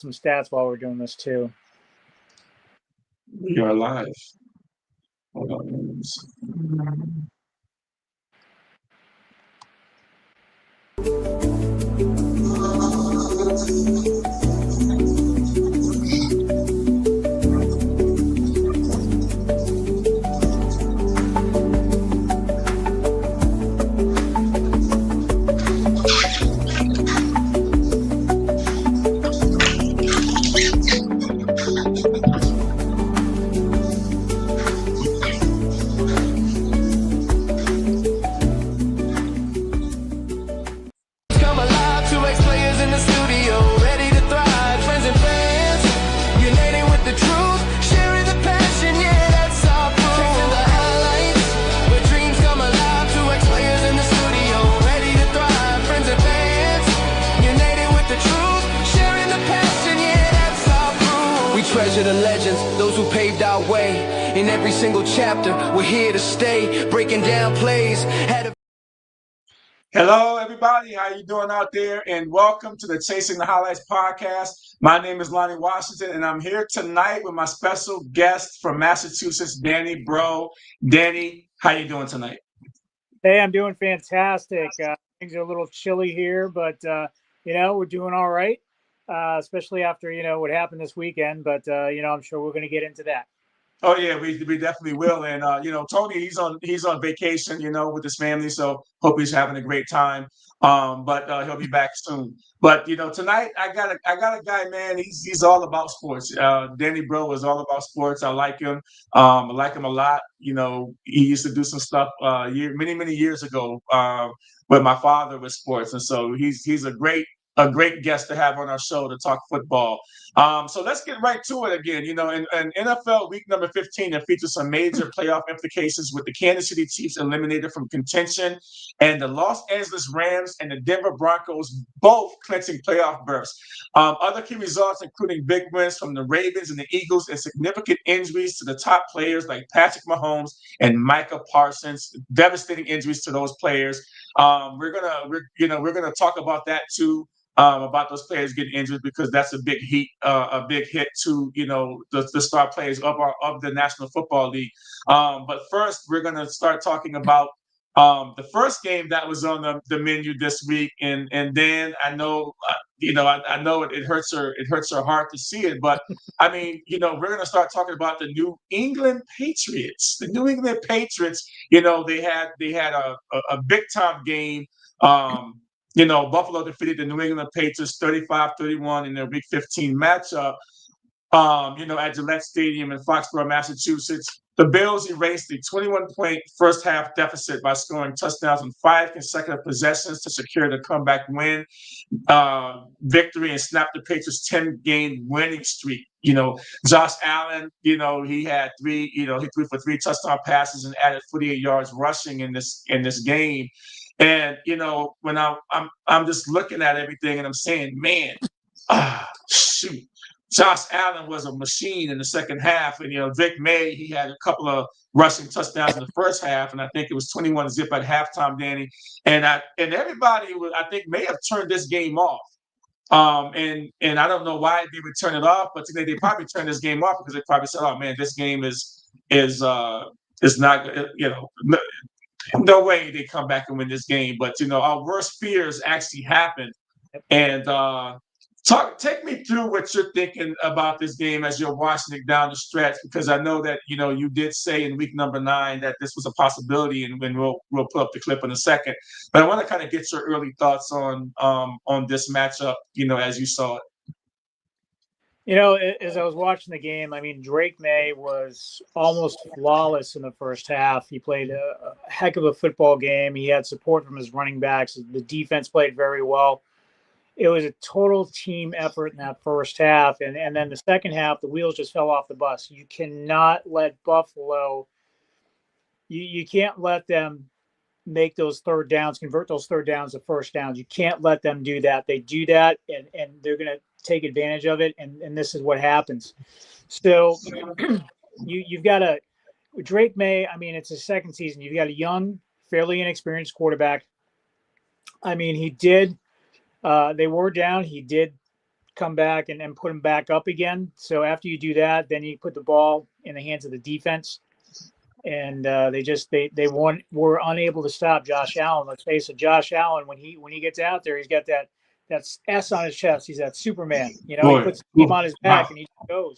some stats while we're doing this too. We are live. Hold on. The legends, those who paved our way. In every single chapter, we're here to stay, breaking down plays. Hello, everybody. How you doing out there? And welcome to the Chasing the Highlights podcast. My name is Lonnie Washington, and I'm here tonight with my special guest from Massachusetts, Danny Breault. Danny, how you doing tonight? Hey, I'm doing fantastic. Things are a little chilly here, but we're doing all right. Especially after what happened this weekend, but I'm sure we're going to get into that. Oh yeah, we definitely will. And Tony, he's on vacation, with his family, so hope he's having a great time. But he'll be back soon. But tonight I got a guy, man. He's all about sports. Danny Breault is all about sports. I like him. I like him a lot. He used to do some stuff many years ago with my father with sports, and so he's a great guest to have on our show to talk football. So let's get right to it again. In NFL week number 15, it features some major playoff implications with the Kansas City Chiefs eliminated from contention and the Los Angeles Rams and the Denver Broncos both clinching playoff berths. Other key results, including big wins from the Ravens and the Eagles and significant injuries to the top players like Patrick Mahomes and Micah Parsons, devastating injuries to those players. We're gonna talk about that too. About those players getting injured because that's a big hit to the star players of the National Football League. But first, we're going to start talking about the first game that was on the menu this week, and then I know I know it hurts her heart to see it, but I mean we're going to start talking about the New England Patriots. The New England Patriots, they had a big time game. Buffalo defeated the New England Patriots 35-31 in their Week 15 matchup, at Gillette Stadium in Foxborough, Massachusetts. The Bills erased a 21-point first-half deficit by scoring touchdowns on 5 consecutive possessions to secure the comeback win victory and snap the Patriots' 10-game winning streak. Josh Allen, he had he threw for 3 touchdown passes and added 48 yards rushing in this game. And when I'm just looking at everything and I'm saying, man, shoot, Josh Allen was a machine in the second half, and Vic May, he had a couple of rushing touchdowns in the first half, and I think it was 21-zip at halftime, Danny. And everybody I think may have turned this game off. And I don't know why they would turn it off, but today they probably turned this game off because they probably said, oh man, this game is not no way they come back and win this game. But our worst fears actually happened. And take me through what you're thinking about this game as you're watching it down the stretch, because I know that you did say in week number 9 that this was a possibility, and we'll put up the clip in a second. But I want to kind of get your early thoughts on this matchup, as you saw it. As I was watching the game, I mean, Drake May was almost flawless in the first half. He played a heck of a football game. He had support from his running backs. The defense played very well. It was a total team effort in that first half. And then the second half, the wheels just fell off the bus. You cannot let Buffalo, you can't let them make those third downs, convert those third downs to first downs. You can't let them do that. They do that, and they're going to take advantage of it, and this is what happens. So you've got Drake May. I mean, it's his second season. You've got a young, fairly inexperienced quarterback. I mean, he did. They were down. He did come back and put them back up again. So after you do that, then you put the ball in the hands of the defense, and were unable to stop Josh Allen. Let's face it, Josh Allen, when he gets out there, he's got that S on his chest. He's that Superman. You know, he Boy, puts the team on his wow. back and he goes.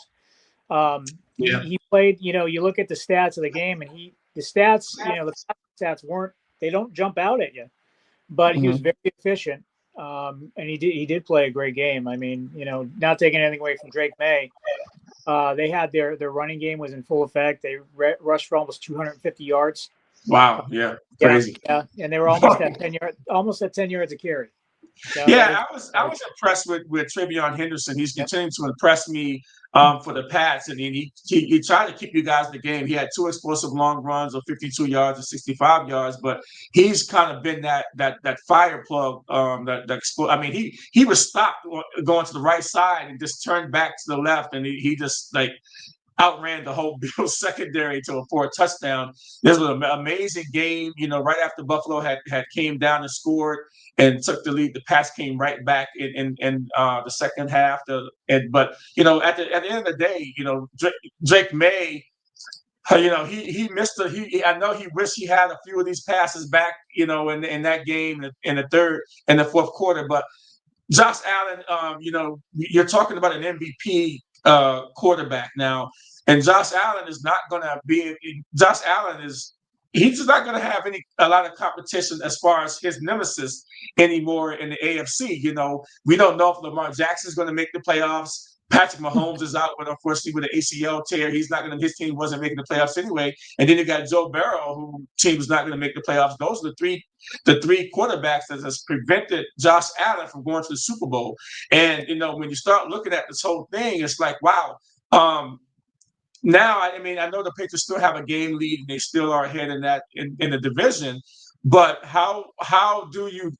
Yeah. He played. You know, you look at the stats of the game, and the stats. You know, the stats they don't jump out at you, but he was very efficient. And he did play a great game. I mean, you know, not taking anything away from Drake May. They had their running game was in full effect. They rushed for almost 250 yards. Wow. Yeah. Crazy. Yeah, and they were almost at 10 yards a carry. So Yeah, I was impressed with Trevion Henderson. He's continuing to impress me for the Pats, and he tried to keep you guys in the game. He had 2 explosive long runs of 52 yards and 65 yards, but he's kind of been that fire plug. I mean, he was stopped going to the right side and just turned back to the left, and he just like outran the whole Bills secondary for a touchdown. This was an amazing game. You know, right after Buffalo had came down and scored and took the lead, the Pats came right back in the second half. But you know, at the end of the day, you know, Drake May, you know, he missed I know he wished he had a few of these passes back, you know, in that game in the fourth quarter. But Josh Allen, you know, you're talking about an MVP quarterback now, and Josh Allen is not going to be. Josh Allen he's not going to have a lot of competition as far as his nemesis anymore in the AFC. You know, we don't know if Lamar Jackson is going to make the playoffs. Patrick Mahomes is out, but unfortunately with an ACL tear, his team wasn't making the playoffs anyway. And then you got Joe Burrow, who team's not going to make the playoffs. Those are the three quarterbacks that has prevented Josh Allen from going to the Super Bowl. And you know, when you start looking at this whole thing, it's like, wow. Now, I mean, I know the Patriots still have a game lead, and they still are ahead in the division. But how do you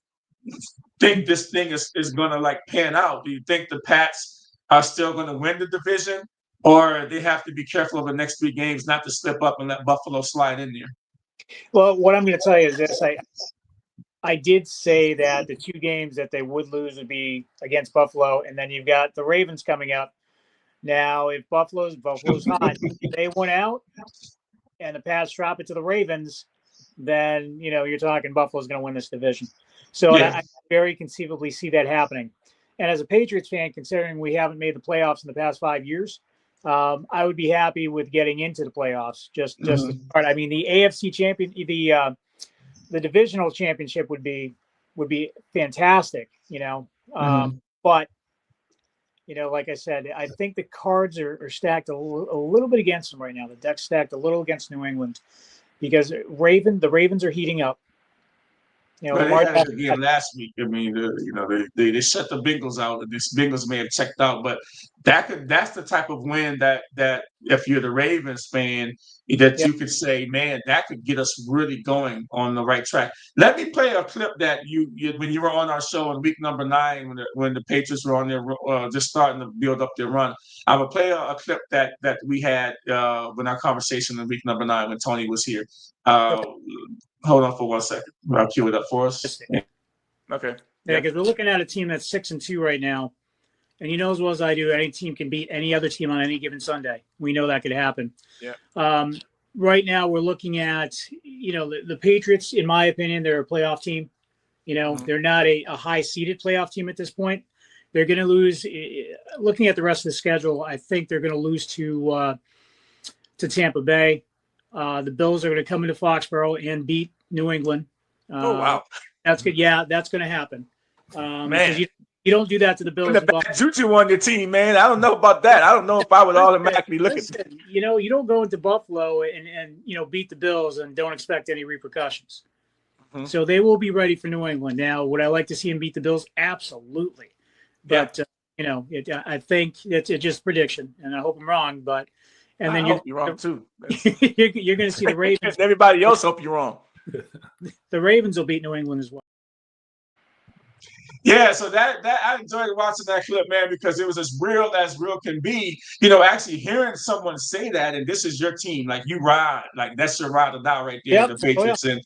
think this thing is going to like pan out? Do you think the Pats are still going to win the division, or they have to be careful of the next 3 games not to slip up and let Buffalo slide in there? Well, what I'm going to tell you is this: I did say that the 2 games that they would lose would be against Buffalo, and then you've got the Ravens coming up. Now, if Buffalo's hot, they went out, and the Pats drop it to the Ravens, then you know you're talking Buffalo's going to win this division. So Yeah. I very conceivably see that happening. And as a Patriots fan, considering we haven't made the playoffs in the past 5 years, I would be happy with getting into the playoffs. Just to start. I mean, the AFC champion, the divisional championship would be fantastic. You know, but. You know, like I said, I think the cards are stacked a little bit against them right now. The deck's stacked a little against New England because the Ravens are heating up. You know, Well, they had a game last week. I mean, you know, they shut the Bengals out. The Bengals may have checked out, but that's the type of win that if you're the Ravens fan, that you could say, man, that could get us really going on the right track. Let me play a clip that you when you were on our show in week number 9 when the Patriots were on their just starting to build up their run. I'm gonna play a clip that we had when our conversation in week number 9 when Tony was here. Hold on for 1 second. I'll cue it up for us. Okay. Yeah, because we're looking at a team that's 6-2 right now, and you know as well as I do, any team can beat any other team on any given Sunday. We know that could happen. Yeah. Right now, we're looking at the Patriots. In my opinion, they're a playoff team. You know, they're not a high-seeded playoff team at this point. They're going to lose. Looking at the rest of the schedule, I think they're going to lose to Tampa Bay. The Bills are going to come into Foxborough and beat New England. Oh, wow. That's good. Yeah, that's going to happen. Man. You don't do that to the Bills. The bad juju on your team, man. I don't know about that. I don't know if I would automatically look at that. You know, you don't go into Buffalo and beat the Bills and don't expect any repercussions. So they will be ready for New England. Now, would I like to see them beat the Bills? Absolutely. But, I think it's just prediction, and I hope I'm wrong. But and then you're wrong too. You're going to see the Ravens. Everybody else hope you're wrong. The Ravens will beat New England as well. Yeah, so that I enjoyed watching that clip, man, because it was as real can be. Actually hearing someone say that, and this is your team, like you ride, like that's your ride or die right there, Yep. the Oh, yeah. Patriots, and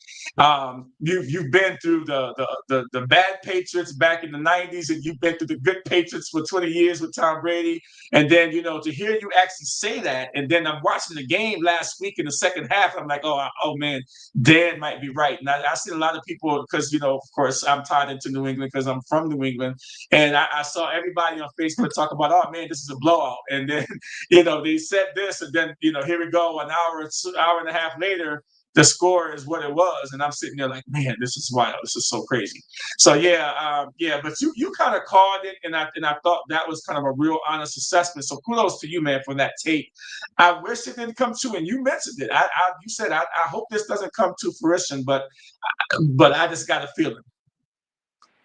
you've been through the bad Patriots back in the '90s, and you've been through the good Patriots for 20 years with Tom Brady, and then to hear you actually say that, and then I'm watching the game last week in the second half, I'm like, oh man, Dan might be right. And I see a lot of people because, of course, I'm tied into New England because I'm from New England. And I saw everybody on Facebook talk about, oh, man, this is a blowout. And then, they said this. And then, here we go. An hour and a half later, the score is what it was. And I'm sitting there like, man, this is wild. This is so crazy. So, yeah. But you kind of called it. And I thought that was kind of a real honest assessment. So kudos to you, man, for that tape. I wish it didn't come true, and you mentioned it. You said I hope this doesn't come to fruition, but I just got a feeling.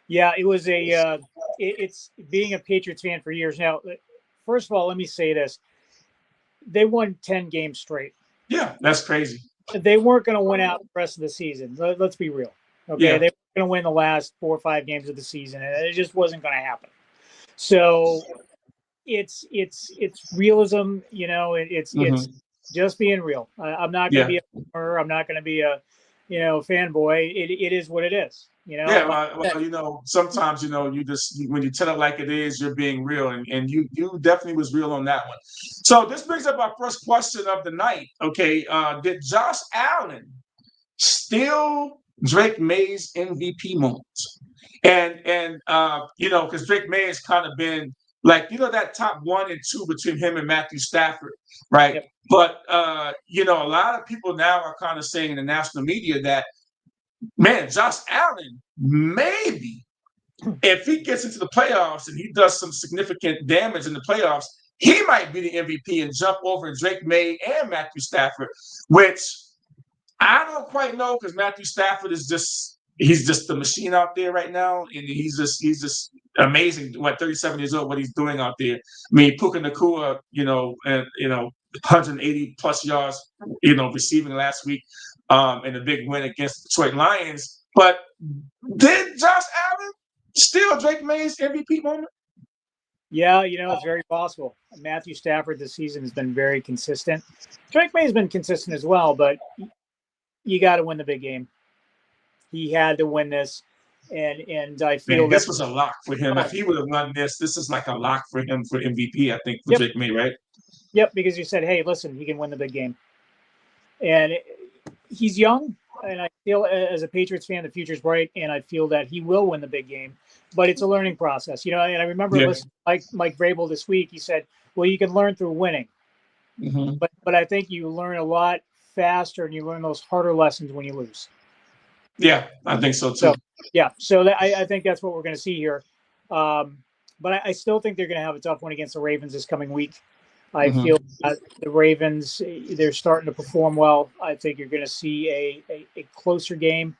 Yeah, it was it's being a Patriots fan for years now. First of all, let me say this: they won 10 games straight. Yeah, that's crazy. They weren't going to win out the rest of the season. Let's be real. Okay, Yeah. they were going to win the last 4 or 5 games of the season, and it just wasn't going to happen. So it's realism, it's just being real. I'm not going to be a homer. I'm not going to be a fanboy. It is what it is. Yeah, well, sometimes you just when you tell it like it is, you're being real, and you definitely was real on that one. So this brings up our first question of the night. Okay, did Josh Allen steal Drake May's MVP moment? And because Drake May has kind of been like that top 1 and 2 between him and Matthew Stafford, right? Yep. But a lot of people now are kind of saying in the national media that, man, Josh Allen, maybe if he gets into the playoffs and he does some significant damage in the playoffs, he might be the MVP and jump over Drake May and Matthew Stafford, which I don't quite know because Matthew Stafford is he's just the machine out there right now, and he's just amazing. 37 years old, what he's doing out there. I mean, Puka Nacua, and 180 plus yards, receiving last week, in a big win against the Detroit Lions. But did Josh Allen steal Drake May's MVP moment? Yeah, it's very possible. Matthew Stafford this season has been very consistent. Drake May has been consistent as well, but you got to win the big game. He had to win this, and I feel this was a lock for him. If he would have won this is like a lock for him for MVP, I think, for Drake May, right? Yep, because you said, hey, listen, he can win the big game. And he's young, and I feel as a Patriots fan, the future's bright, and I feel that he will win the big game. But it's a learning process, And I remember listening to Mike Breault this week. He said, well, you can learn through winning. Mm-hmm. But I think you learn a lot faster, and you learn those harder lessons when you lose. Yeah, I think so too. So I think that's what we're going to see here. But I still think they're going to have a tough one against the Ravens this coming week. I feel that the Ravens, they're starting to perform well. I think you're going to see a closer game.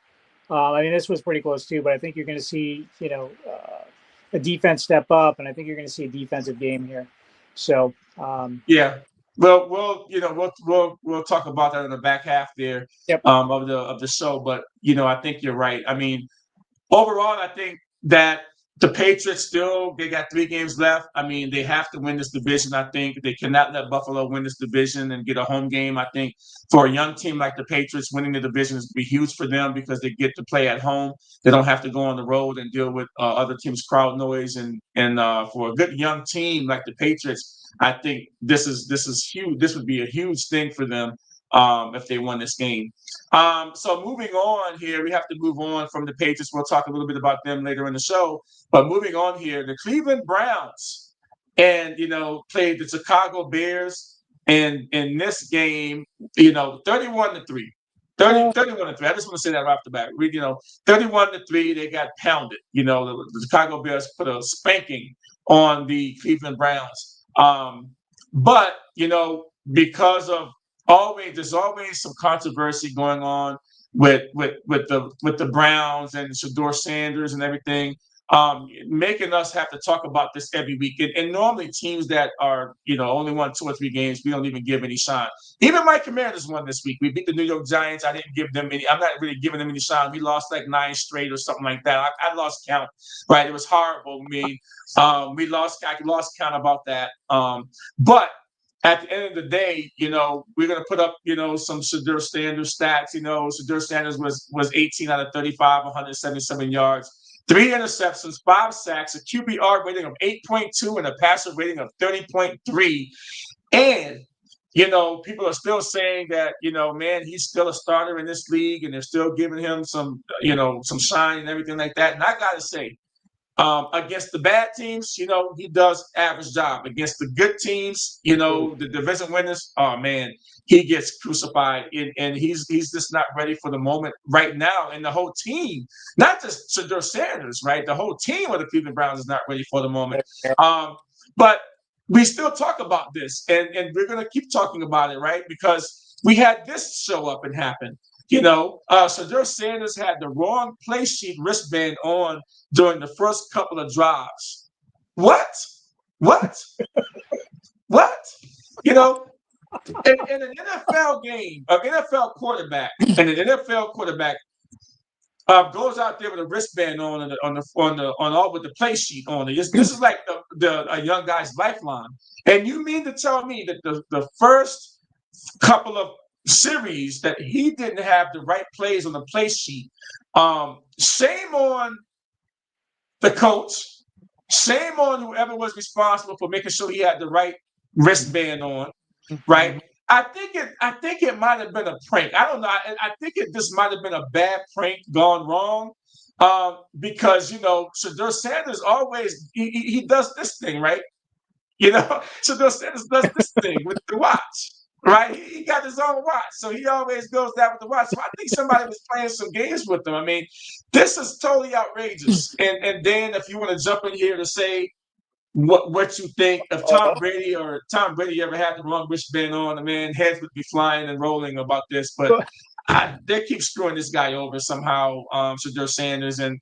This was pretty close too, but I think you're going to see, a defense step up, and I think you're going to see a defensive game here. So, yeah. Well, we'll talk about that in the back half there of the show. But I think you're right. I mean, overall, I think that the Patriots they got 3 games left. I mean, they have to win this division. I think they cannot let Buffalo win this division and get a home game. I think for a young team like the Patriots, winning the division is be huge for them because they get to play at home. They don't have to go on the road and deal with other teams' crowd noise. And for a good young team like the Patriots, I think this is huge. This would be a huge thing for them if they won this game. So moving on here, we have to move on from the Patriots. We'll talk a little bit about them later in the show. But moving on here, the Cleveland Browns and played the Chicago Bears. And in this game, 31-3. 31-3. I just want to say that right off the bat. 31-3, they got pounded. The Chicago Bears put a spanking on the Cleveland Browns. But because of there's always some controversy going on with the Browns and Shador Sanders and everything. making us have to talk about this every week. And normally teams that are, only won 2 or 3 games, we don't even give any shine. Even my Commanders won this week. We beat the New York Giants. I didn't give them any. I'm not really giving them any shine. We lost like 9 straight or something like that. I lost count. Right? It was horrible. I mean, I lost count about that. But at the end of the day, we're going to put up, some Shadur Sanders stats. Shadur Sanders was 18 out of 35, 177 yards, 3 interceptions, 5 sacks, a QBR rating of 8.2, and a passer rating of 30.3. And, people are still saying that, man, he's still a starter in this league, and they're still giving him some, some shine and everything like that. And I got to say, against the bad teams, he does average job. Against the good teams, the division winners, oh man, he gets crucified, and he's just not ready for the moment right now. And the whole team, not just Shadur Sanders, right? The whole team of the Cleveland Browns is not ready for the moment. But we still talk about this, and we're gonna keep talking about it, right? Because we had this show up and happen. Shadur Sanders had the wrong play sheet wristband on during the first couple of drives. What? In an NFL game, an NFL quarterback, goes out there with a wristband on with the play sheet on it. This is like a young guy's lifeline. And you mean to tell me that the first couple of series that he didn't have the right plays on the play sheet? Shame on the coach. Shame on whoever was responsible for making sure he had the right wristband on, right? I think it might have been a prank. I don't know. I think this might have been a bad prank gone wrong, because Shadur Sanders always he does this thing, right? Shadur Sanders does this thing with the watch, right? He got his own watch, so he always goes down with the watch. So I think somebody was playing some games with him. I mean, this is totally outrageous. And Dan, if you want to jump in here to say what you think, if Tom Brady ever had the wrong wristband on, man, heads would be flying and rolling about this. But they keep screwing this guy over somehow, Shadur Sanders and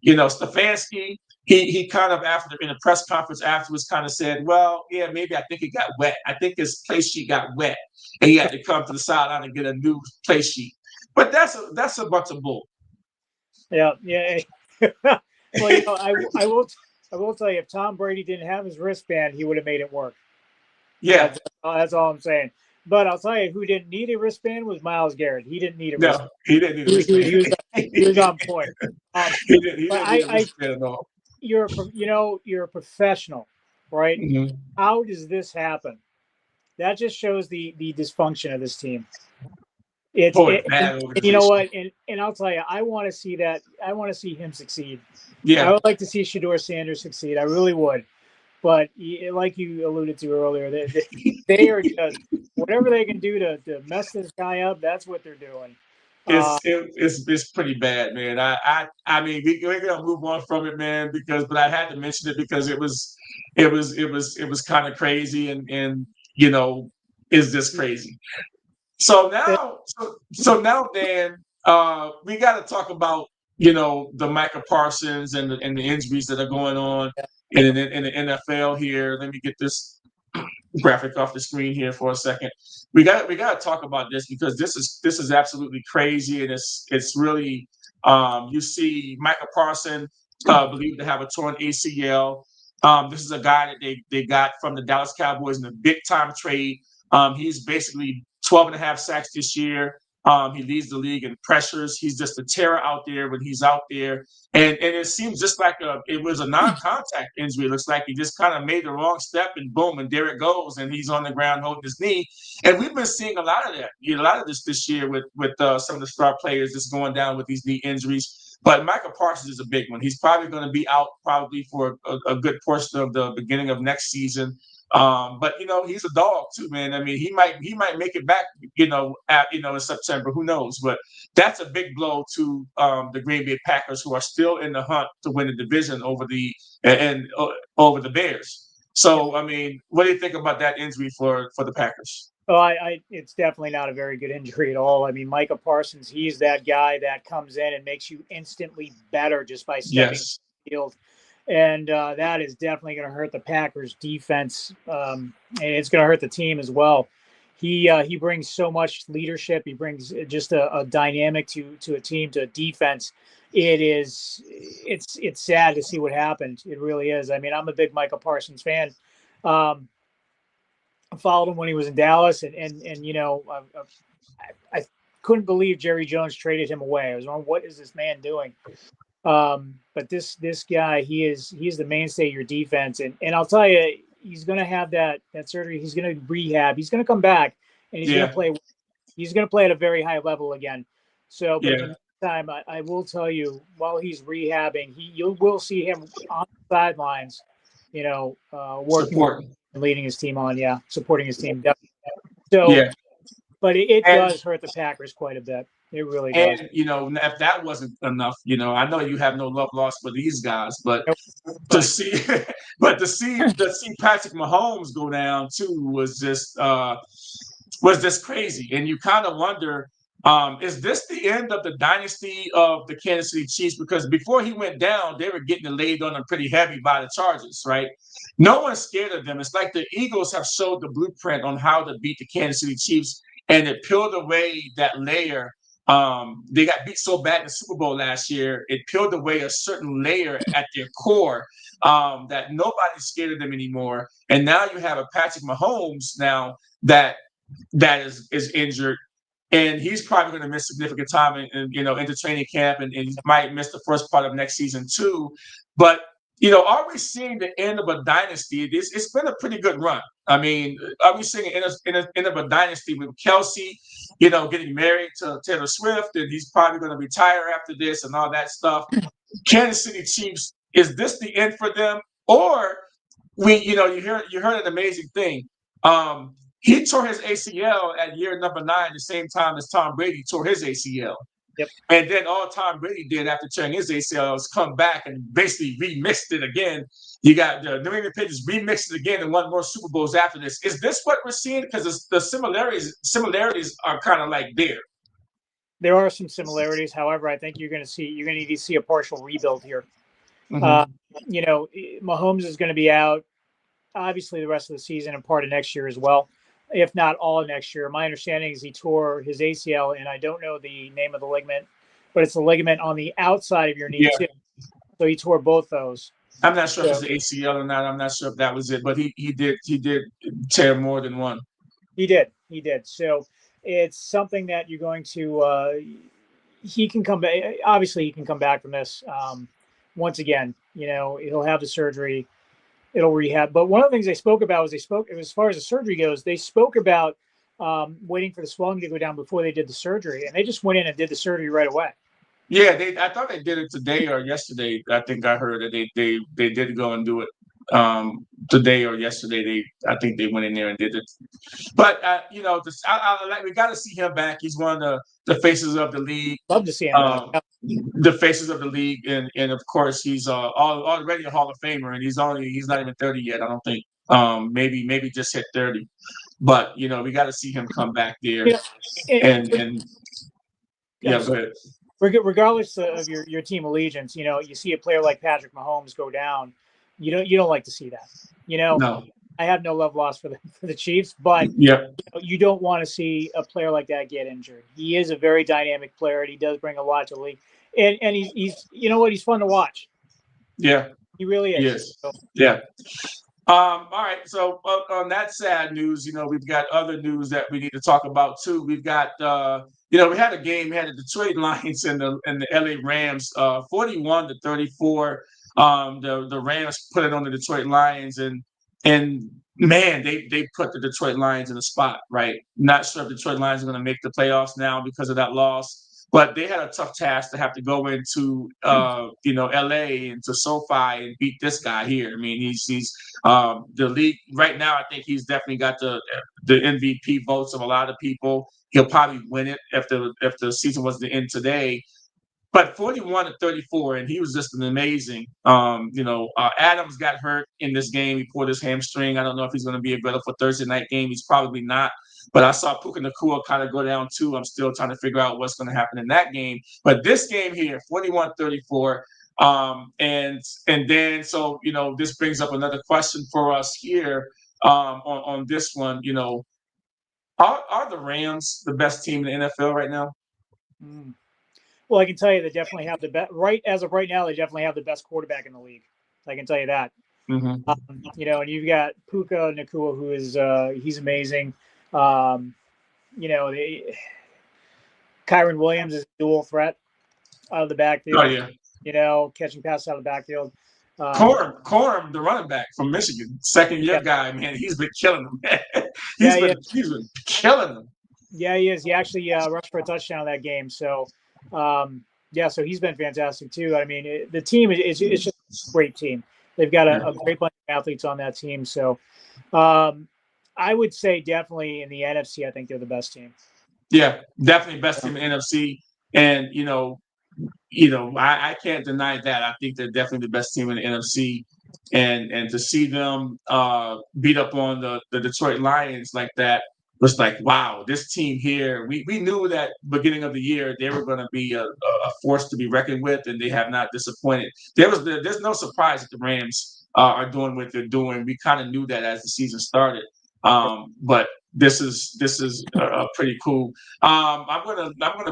Stefanski. He kind of in a press conference afterwards kind of said, well, yeah, maybe I think it got wet. I think his play sheet got wet, and he had to come to the sideline and get a new play sheet. But that's a bunch of bull. Yeah. Well, I will tell you, if Tom Brady didn't have his wristband, he would have made it work. Yeah, that's all I'm saying. But I'll tell you, who didn't need a wristband was Myles Garrett. He didn't need a wristband. He didn't need a wristband. He was on point. He didn't need a wristband at all. You're a professional, right? Mm-hmm. How does this happen? That just shows the dysfunction of this team. And you know what? And I'll tell you, I want to see that. I want to see him succeed. Yeah, I would like to see Shadur Sanders succeed. I really would. But like you alluded to earlier, they are just whatever they can do to mess this guy up. That's what they're doing. It's pretty bad, man. I mean, we're gonna move on from it, man. But I had to mention it because it was kind of crazy, and it's just crazy. So now, Dan, we got to talk about the Micah Parsons and the injuries that are going on in the NFL here. Let me get this graphic off the screen here for a second. We got to talk about this because this is absolutely crazy, and it's really you see Micah Parsons believed to have a torn ACL. This is a guy that they got from the Dallas Cowboys in a big time trade. He's basically 12 and a half sacks this year. He leads the league in pressures. He's just a terror out there when he's out there. And it seems just like it was a non-contact injury. It looks like he just kind of made the wrong step and boom, and there it goes. And he's on the ground holding his knee. And we've been seeing a lot of that, a lot of this year with some of the star players just going down with these knee injuries. But Micah Parsons is a big one. He's probably going to be out probably for a good portion of the beginning of next season. But he's a dog too, man. I mean, he might make it back, in September. Who knows? But that's a big blow to the Green Bay Packers, who are still in the hunt to win the division over the Bears. So, I mean, what do you think about that injury for the Packers? Oh, it's definitely not a very good injury at all. I mean, Micah Parsons, he's that guy that comes in and makes you instantly better just by stepping field. And that is definitely going to hurt the Packers defense, and it's going to hurt the team as well. He brings so much leadership. He brings just a dynamic to a team, to a defense. It's sad to see what happened. It really is. I mean, I'm a big Michael Parsons fan. I followed him when he was in Dallas, and I couldn't believe Jerry Jones traded him away. I was wondering, what is this man doing? But this guy, he's the mainstay of your defense, and I'll tell you, he's going to have that surgery. He's going to rehab. He's going to come back, and he's going to play. He's going to play at a very high level again. So, but in the meantime, I will tell you, while he's rehabbing, you will see him on the sidelines, working and leading his team on, supporting his team. So, but it does hurt the Packers quite a bit. It really does. And if that wasn't enough, I know you have no love lost for these guys, but to see Patrick Mahomes go down too was just crazy. And you kind of wonder, is this the end of the dynasty of the Kansas City Chiefs? Because before he went down, they were getting laid on them pretty heavy by the Chargers, right? No one's scared of them. It's like the Eagles have showed the blueprint on how to beat the Kansas City Chiefs, and it peeled away that layer. They got beat so bad in the Super Bowl last year, it peeled away a certain layer at their core that nobody's scared of them anymore. And now you have a Patrick Mahomes now that is injured, and he's probably going to miss significant time into training camp, and he might miss the first part of next season too. But are we seeing the end of a dynasty? It's been a pretty good run. I mean, are we seeing the end of a dynasty with Kelsey, getting married to Taylor Swift, and he's probably going to retire after this and all that stuff? Kansas City Chiefs, is this the end for them? Or you heard an amazing thing. He tore his ACL at year number 9, the same time as Tom Brady tore his ACL. Yep. And then all Tom Brady did after tearing his ACL was come back and basically remixed it again. You got the New England Patriots remixed it again and won more Super Bowls after this. Is this what we're seeing? Because the similarities are kind of like there. There are some similarities. However, I think you're going to need to see a partial rebuild here. Mm-hmm. Mahomes is going to be out, obviously, the rest of the season and part of next year as well, if not all of next year. My understanding is he tore his ACL, and I don't know the name of the ligament, but it's a ligament on the outside of your knee too. So he tore both those. I'm not sure if it's the ACL or not. I'm not sure if that was it, but he did tear more than one. He did. So it's something that you're going to. He can come back. Obviously, he can come back from this. Once again, he'll have the surgery. It'll rehab. But one of the things they spoke about was as far as the surgery goes, they spoke about waiting for the swelling to go down before they did the surgery, and they just went in and did the surgery right away. Yeah, I thought they did it today or yesterday. I think I heard that they did go and do it today or yesterday. I think they went in there and did it. But we got to see him back. He's one of the faces of the league. Love to see him back. The faces of the league, and of course he's already a Hall of Famer, and he's not even 30 yet. I don't think. Maybe just hit 30. But we got to see him come back there. And go ahead. Regardless of your team allegiance, you see a player like Patrick Mahomes go down, you don't like to see that. No. I have no love lost for the Chiefs, but you don't want to see a player like that get injured. He is a very dynamic player, and he does bring a lot to the league. And he's he's fun to watch. Yeah, he really is. Yes. So. Yeah. All right. So on that sad news, we've got other news that we need to talk about too. We've got we had a game. We had the Detroit Lions and the LA Rams, 41-34. The Rams put it on the Detroit Lions, and man, they put the Detroit Lions in a spot, right? Not sure if Detroit Lions are going to make the playoffs now because of that loss. But they had a tough task to have to go into, LA, into SoFi and beat this guy here. I mean, he's the league right now. I think he's definitely got the MVP votes of a lot of people. He'll probably win it if the season was to end today. But 41-34, and he was just an amazing. Adams got hurt in this game. He pulled his hamstring. I don't know if he's going to be available for Thursday night game. He's probably not. But I saw Puka Nacua kind of go down too. I'm still trying to figure out what's going to happen in that game. But this game here, 41-34, And then so this brings up another question for us here on this one. Are the Rams the best team in the NFL right now? Mm. Well, I can tell you they definitely have the best. Right as of right now, they definitely have the best quarterback in the league. I can tell you that. Mm-hmm. And you've got Puka Nacua, who is he's amazing. Um, Kyron Williams is a dual threat out of the Oh backfield. yeah, Catching passes out of the backfield. Corum, the running back from Michigan, second year Yeah, guy, man, he's been killing them. yeah, He's been killing them. yeah, he is. He actually rushed for a touchdown that game. So, so he's been fantastic too. I mean, the team is it's just a great team. They've got a great bunch of athletes on that team. So, I would say definitely in the NFC, I think they're the best team. Yeah, definitely best team in the NFC, and I can't deny that. I think they're definitely the best team in the NFC, and to see them beat up on the Detroit Lions like that was like, wow, this team here. We knew that beginning of the year they were going to be a force to be reckoned with, and they have not disappointed. There's no surprise that the Rams are doing what they're doing. We kind of knew that as the season started, but this is pretty cool. I'm gonna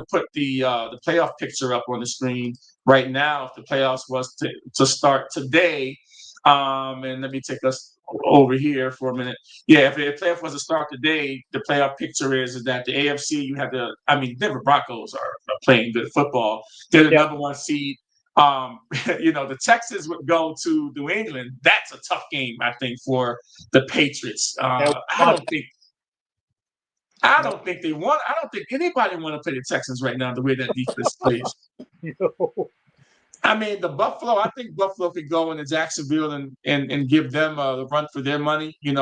put the playoff picture up on the screen right now. If the playoffs was to start today, and let me take us over here for a minute. Yeah, if the playoff was to start today, the playoff picture is that the AFC you have Denver Broncos are playing good football. They're the number one seed. The Texans would go to New England. That's a tough game, I think, for the Patriots. I don't think they want. I don't think anybody want to play the Texans right now. The way that defense plays. No. I mean, I think Buffalo could go into Jacksonville and give them the run for their money. And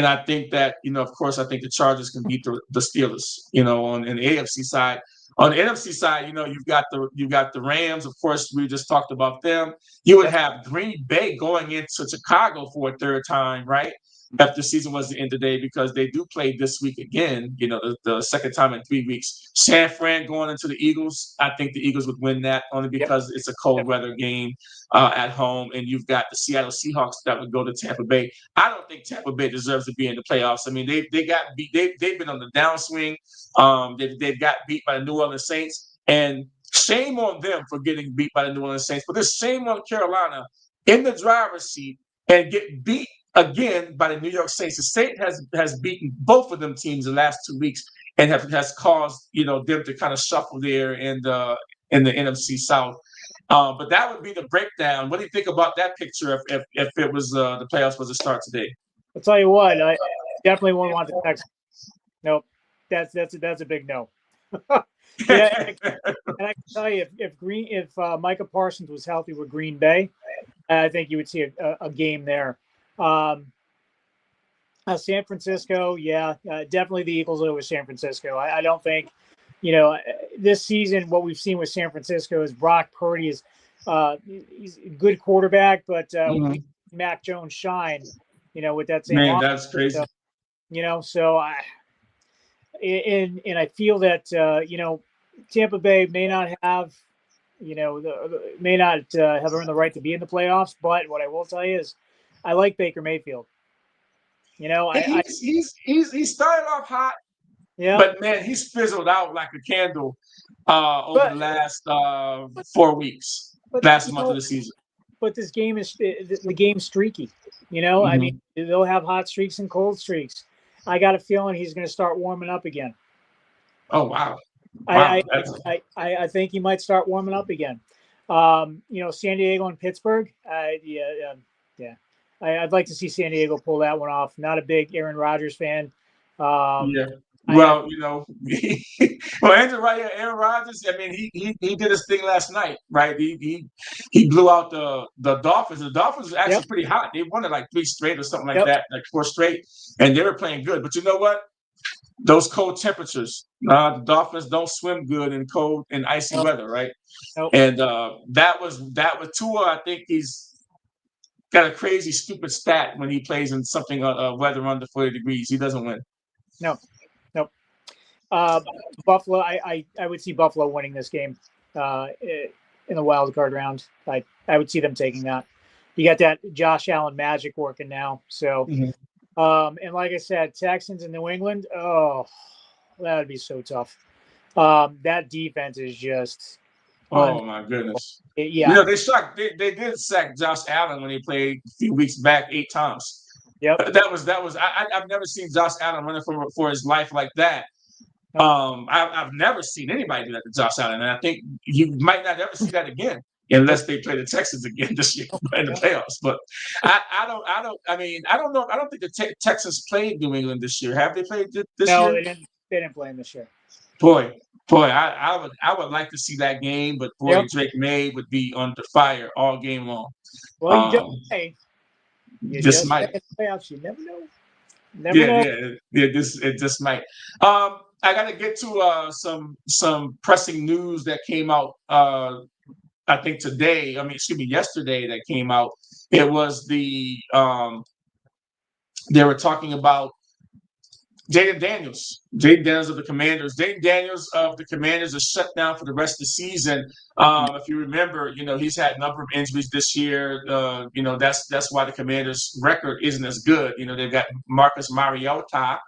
I think that of course, I think the Chargers can beat the Steelers. On the AFC side. On the NFC side, you've got the Rams. Of course, we just talked about them. You would have Green Bay going into Chicago for a third time, right? If the season was to end today, because they do play this week again, the second time in 3 weeks. San Fran going into the Eagles. I think the Eagles would win that only because it's a cold weather game at home. And you've got the Seattle Seahawks that would go to Tampa Bay. I don't think Tampa Bay deserves to be in the playoffs. I mean, they got beat. They've been on the downswing. They've got beat by the New Orleans Saints. And shame on them for getting beat by the New Orleans Saints. But there's shame on Carolina in the driver's seat and get beat again by the New York Saints. The Saints has beaten both of them teams the last 2 weeks and has caused them to kind of shuffle there in the NFC South. But that would be the breakdown. What do you think about that picture if it was the playoffs was to start today? I'll tell you what, I definitely wouldn't want the Texans. Nope, that's a big no. And I can tell you, if Micah Parsons was healthy with Green Bay, I think you would see a game there. San Francisco, definitely the Eagles over San Francisco. I don't think, this season what we've seen with San Francisco is Brock Purdy is he's a good quarterback, but Mac Jones shine, with that same man, that's crazy. So I feel that Tampa Bay may not have have earned the right to be in the playoffs, but what I will tell you is I like Baker Mayfield. He started off hot, but man, he's fizzled out like a candle over the last 4 weeks, last month of the season. But this game is the game's streaky. I mean, they'll have hot streaks and cold streaks. I got a feeling he's going to start warming up again. Oh wow! I think he might start warming up again. San Diego and Pittsburgh. I'd like to see San Diego pull that one off. Not a big Aaron Rodgers fan. Well, Aaron Rodgers. I mean, he did his thing last night, right? He blew out the Dolphins. The Dolphins were actually pretty hot. They won it like 3 straight or something like that, like 4 straight, and they were playing good. But you know what? Those cold temperatures. The Dolphins don't swim good in cold and icy weather, right? Nope. And that was Tua. I think he's got a crazy, stupid stat when he plays in something weather under 40 degrees. He doesn't win. No. Buffalo. I would see Buffalo winning this game. in the wild card round. I would see them taking that. You got that Josh Allen magic working now. So, and like I said, Texans in New England. Oh, that would be so tough. That defense is just. Oh my goodness. Yeah. They did sack Josh Allen when he played a few weeks back 8 times. Yep. That was. I've never seen Josh Allen running for his life like that. I've never seen anybody do that to Josh Allen, and I think you might not ever see that again unless they play the Texans again this year in the playoffs. But I don't know. I don't think the Texans played New England this year. Have they played this year? No, they didn't play him this year. Boy, I would like to see that game, but boy, Drake May would be under fire all game long. Well, you just may. You just might. Playoffs, you never know. It just might. I got to get to some pressing news that came out. I think yesterday that came out. It was they were talking about Jaden Daniels of the Commanders. Jaden Daniels of the Commanders is shut down for the rest of the season. If you remember, he's had a number of injuries this year. That's why the Commanders' record isn't as good. They've got Marcus Mariota,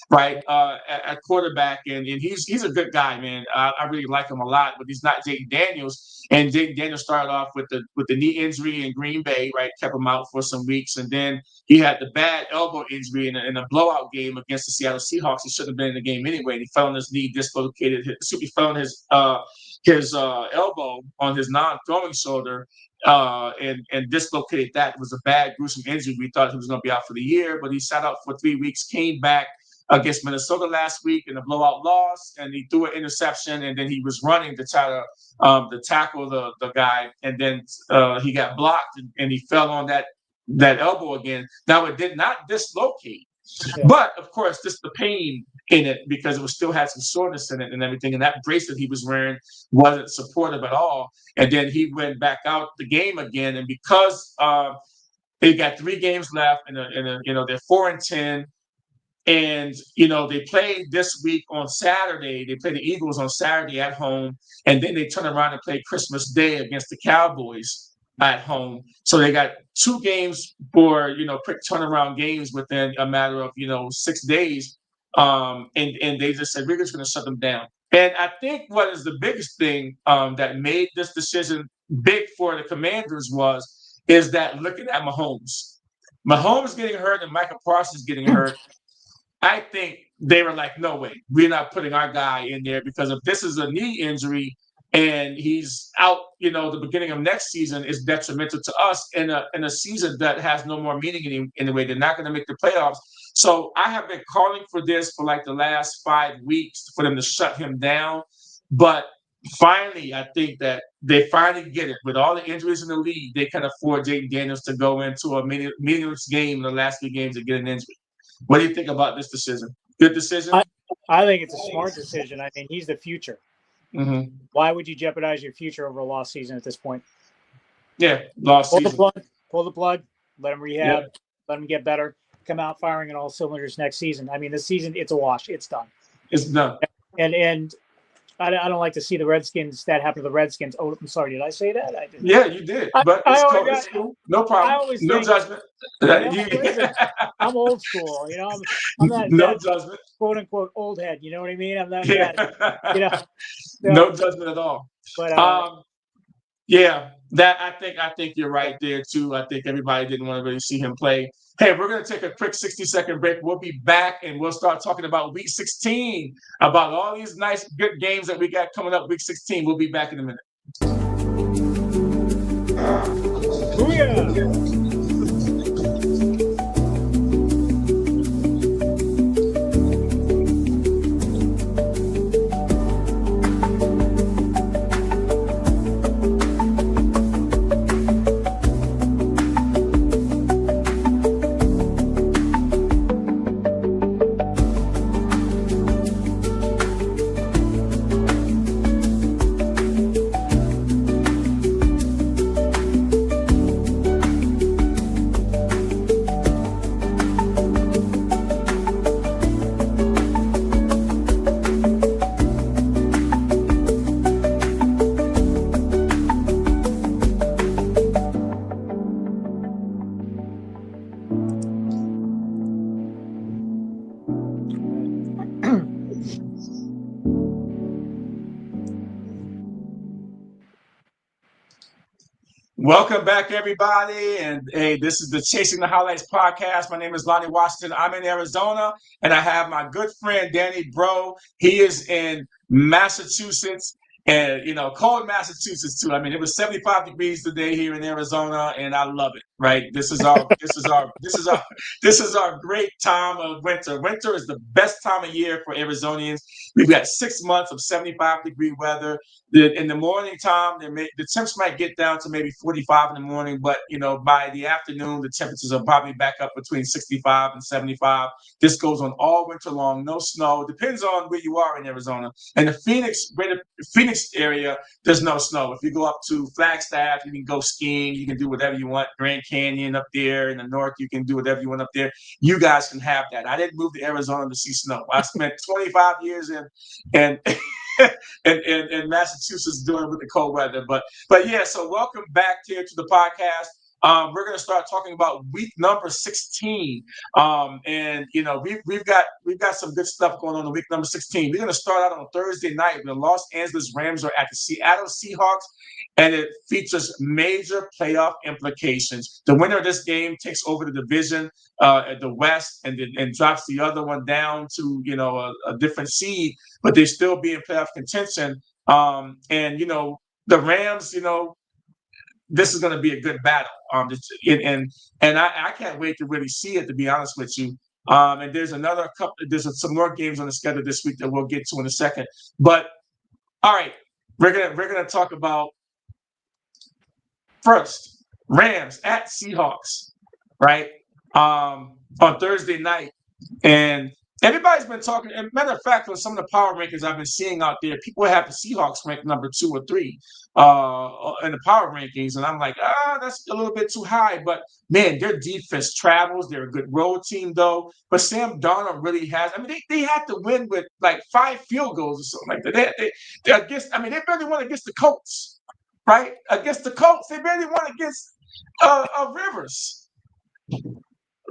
right, at quarterback, and he's a good guy, man. I really like him a lot, but he's not Jaden Daniels. And Jaden Daniels started off with the knee injury in Green Bay, right, kept him out for some weeks, and then he had the bad elbow injury in a blowout game against the Seattle Seahawks. He shouldn't have been in the game anyway. And he fell on his knee, dislocated. He fell on his elbow on his non-throwing shoulder. And dislocated that. It was a bad, gruesome injury. We thought he was going to be out for the year, but he sat out for 3 weeks, came back against Minnesota last week in a blowout loss, and he threw an interception, and then he was running to try to tackle the guy, and then he got blocked, and he fell on that elbow again. Now, it did not dislocate, but of course, just the pain in it, because it still had some soreness in it and everything, and that bracelet he was wearing wasn't supportive at all. And then he went back out the game again, and because they got 3 games left, and they're 4-10. And, they played this week on Saturday. They played the Eagles on Saturday at home. And then they turn around and play Christmas Day against the Cowboys at home. So they got 2 games for, quick turnaround games within a matter of, 6 days. And they just said, we're just going to shut them down. And I think what is the biggest thing that made this decision big for the Commanders is that looking at Mahomes getting hurt and Michael Parsons getting hurt, I think they were like, no way, we're not putting our guy in there, because if this is a knee injury and he's out, the beginning of next season, is detrimental to us in a season that has no more meaning anyway. They're not going to make the playoffs. So I have been calling for this for like the last 5 weeks for them to shut him down. But finally, I think that they finally get it. With all the injuries in the league, they can afford Jaden Daniels to go into a meaningless game in the last 3 games and get an injury. What do you think about this decision? Good decision? I think it's a smart decision. I mean, he's the future. Mm-hmm. Why would you jeopardize your future over a lost season at this point? Yeah, lost season. Pull the plug, let him rehab, let him get better, come out firing on all cylinders next season. I mean, this season, it's a wash. It's done. It's done. And I don't like to see the Redskins, that happen to the Redskins. Oh, I'm sorry. Did I say that? I didn't. Yeah, you did. But it's cool. No problem. No judgment. I'm old school. I'm not no judgment. Quote unquote old head. You know what I mean? I'm not that. So, no judgment at all. But that I think you're right there too. I think everybody didn't want to really see him play. Hey, we're going to take a quick 60-second break. We'll be back, and we'll start talking about Week 16, about all these nice, good games that we got coming up Week 16. We'll be back in a minute. Booyah! Welcome back, everybody. And hey, this is the Chasing the Highlights podcast. My name is Lonnie Washington. I'm in Arizona, and I have my good friend Danny Breault. He is in Massachusetts, and cold Massachusetts too. I mean, it was 75 degrees today here in Arizona, and I love it. Right? This is our great time of winter. Winter is the best time of year for Arizonians. We've got 6 months of 75-degree weather. In the morning time, the temps might get down to maybe 45 in the morning, but by the afternoon, the temperatures are probably back up between 65 and 75. This goes on all winter long. No snow. Depends on where you are in Arizona. In the greater Phoenix area, there's no snow. If you go up to Flagstaff, you can go skiing. You can do whatever you want. Grand Canyon up there in the north, you can do whatever you want up there. You guys can have that. I didn't move to Arizona to see snow. I spent 25 years in Massachusetts doing with the cold weather. But yeah, so welcome back here to the podcast. We're going to start talking about week number 16. And we've got some good stuff going on in week number 16. We're going to start out on Thursday night. The Los Angeles Rams are at the Seattle Seahawks, and it features major playoff implications. The winner of this game takes over the division at the West and drops the other one down to a different seed, but they still be in playoff contention. And the Rams, this is going to be a good battle. And I can't wait to really see it, to be honest with you. And there's some more games on the schedule this week that we'll get to in a second. But all right, we're gonna talk about first Rams at Seahawks, right? On Thursday night, and everybody's been talking. And matter of fact, on some of the power rankings I've been seeing out there, people have the Seahawks ranked number 2 or 3 in the power rankings, and I'm like, that's a little bit too high. But man, their defense travels. They're a good road team, though. But Sam Darnold really has. I mean, they had to win with like 5 field goals or something like that. They barely won against the Colts, right? Against the Colts, they barely won against Rivers.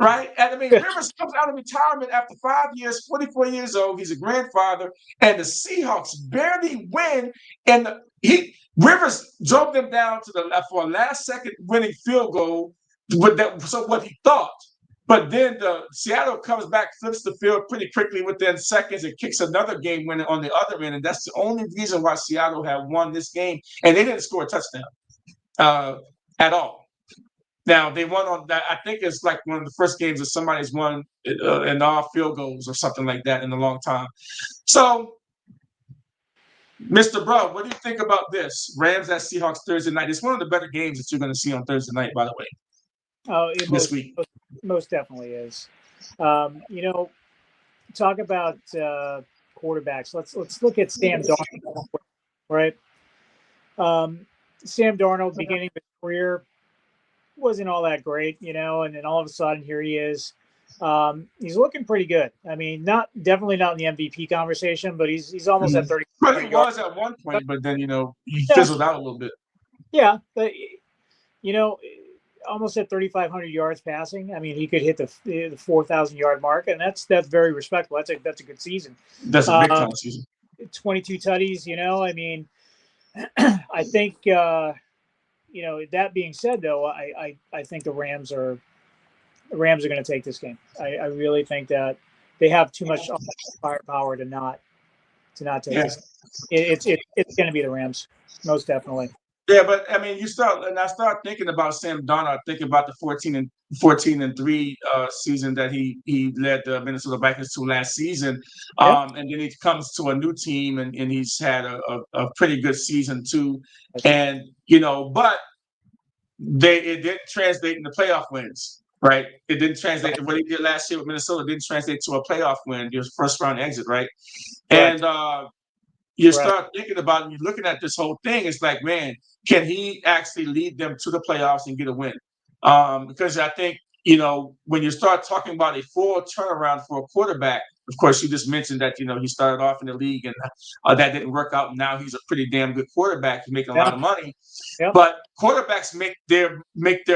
Right? And I mean, Rivers comes out of retirement after 5 years, 44 years old. He's a grandfather, and the Seahawks barely win. And Rivers drove them down to the left for a last-second winning field goal. So what he thought. But then the Seattle comes back, flips the field pretty quickly within seconds, and kicks another game winner on the other end. And that's the only reason why Seattle had won this game. And they didn't score a touchdown at all. Now, they won on that. I think it's like one of the first games that somebody's won in all field goals or something like that in a long time. So, Mr. Breault, what do you think about this? Rams at Seahawks Thursday night. It's one of the better games that you're going to see on Thursday night, by the way. Oh, this week. Most definitely is. Talk about quarterbacks. Let's look at Sam Darnold, right? Sam Darnold, beginning of his career, wasn't all that great, and then all of a sudden here he is. He's looking pretty good. I mean, definitely not in the MVP conversation, but he's almost at 30. Well, he was at one point, but then he fizzled out a little bit. Yeah, but almost at 3,500 yards passing. I mean, he could hit the 4,000 yard mark, and that's very respectable. That's a good season. That's a big time season. 22 tutties. I mean, I think. That being said, though, I think the Rams are going to take this game. I really think that they have too much firepower to not take this. It's going to be the Rams, most definitely. Yeah, but I mean, I start thinking about Sam Darnold. Thinking about the 14-3 season that he led the Minnesota Vikings to last season, and then he comes to a new team and he's had a pretty good season too, and but it didn't translate into playoff wins, right? It didn't translate to what he did last year with Minnesota. Didn't translate to a playoff win, your first round exit, right? And you start thinking about it, and you're looking at this whole thing. It's like, man, can he actually lead them to the playoffs and get a win? Because I think, when you start talking about a full turnaround for a quarterback, of course, you just mentioned that, he started off in the league and that didn't work out. And now he's a pretty damn good quarterback. He's making a lot of money. But quarterbacks make their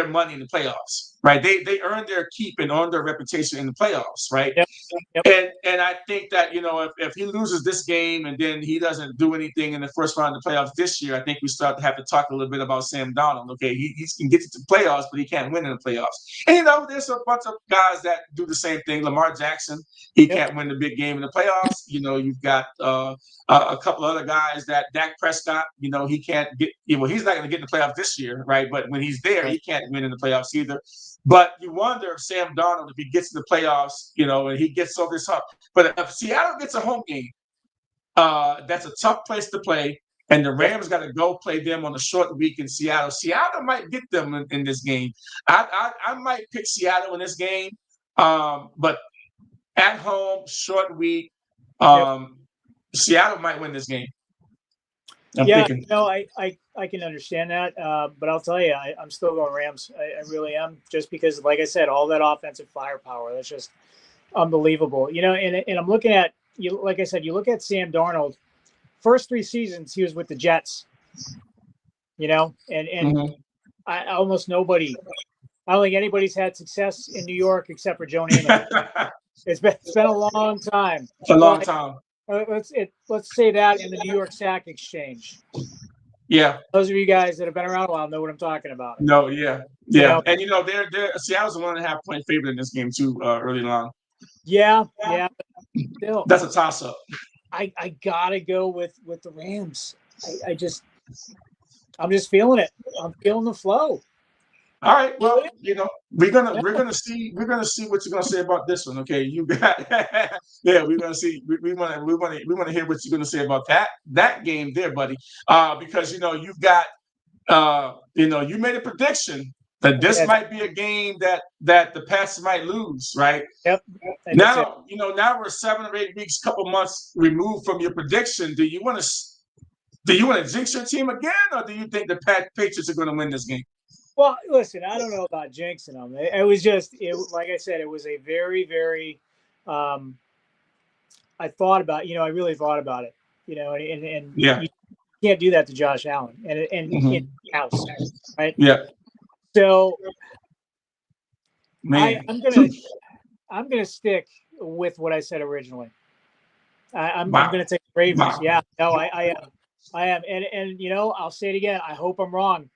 money in the playoffs. right? They earned their keep and earned their reputation in the playoffs, right? Yep. Yep. And I think that, if he loses this game and then he doesn't do anything in the first round of the playoffs this year, I think we start to have to talk a little bit about Sam Darnold. Okay, he can get to the playoffs, but he can't win in the playoffs. And there's a bunch of guys that do the same thing. Lamar Jackson, he Yep. can't win the big game in the playoffs. You've got a couple other guys that Dak Prescott, he can't get. Well, he's not going to get in the playoffs this year, right? But when he's there, he can't win in the playoffs either. But you wonder if Sam Darnold, if he gets in the playoffs, and he gets over this hump. But if Seattle gets a home game, that's a tough place to play. And the Rams got to go play them on a short week in Seattle. Seattle might get them in this game. I might pick Seattle in this game, but at home, short week, Seattle might win this game. I'm thinking. I can understand that, but I'll tell you, I'm still going Rams. I really am, just because, like I said, all that offensive firepower, that's just unbelievable. And I'm looking at you. Like I said, you look at Sam Darnold. First 3 seasons, he was with the Jets. And I almost nobody. I don't think anybody's had success in New York except for Joe Namath. It's been a long time. A long time. Let's say that in the New York Sack Exchange. Yeah. Those of you guys that have been around a while know what I'm talking about. No, yeah. And they're Seattle's a 1.5-point favorite in this game too, early on. Yeah. Still, that's a toss-up. I gotta go with the Rams. I'm just feeling it. I'm feeling the flow. All right. Well, we're gonna see what you're gonna say about this one. Okay, you got we're gonna see. We want to hear what you're gonna say about that game there, buddy. Because you've got you made a prediction that this might be a game that the Pats might lose, right? Yep. Now we're 7 or 8 weeks, couple months removed from your prediction. Do you want to jinx your team again, or do you think the Patriots are going to win this game? Well, listen, I don't know about jinxing them. It was just, like I said, it was a very, very. I thought about, I really thought about it, and yeah. You can't do that to Josh Allen and in the house, right? Yeah. So, man, I'm gonna stick with what I said originally. I'm wow. gonna take the Ravens. Wow. Yeah, no, I am, and I'll say it again. I hope I'm wrong.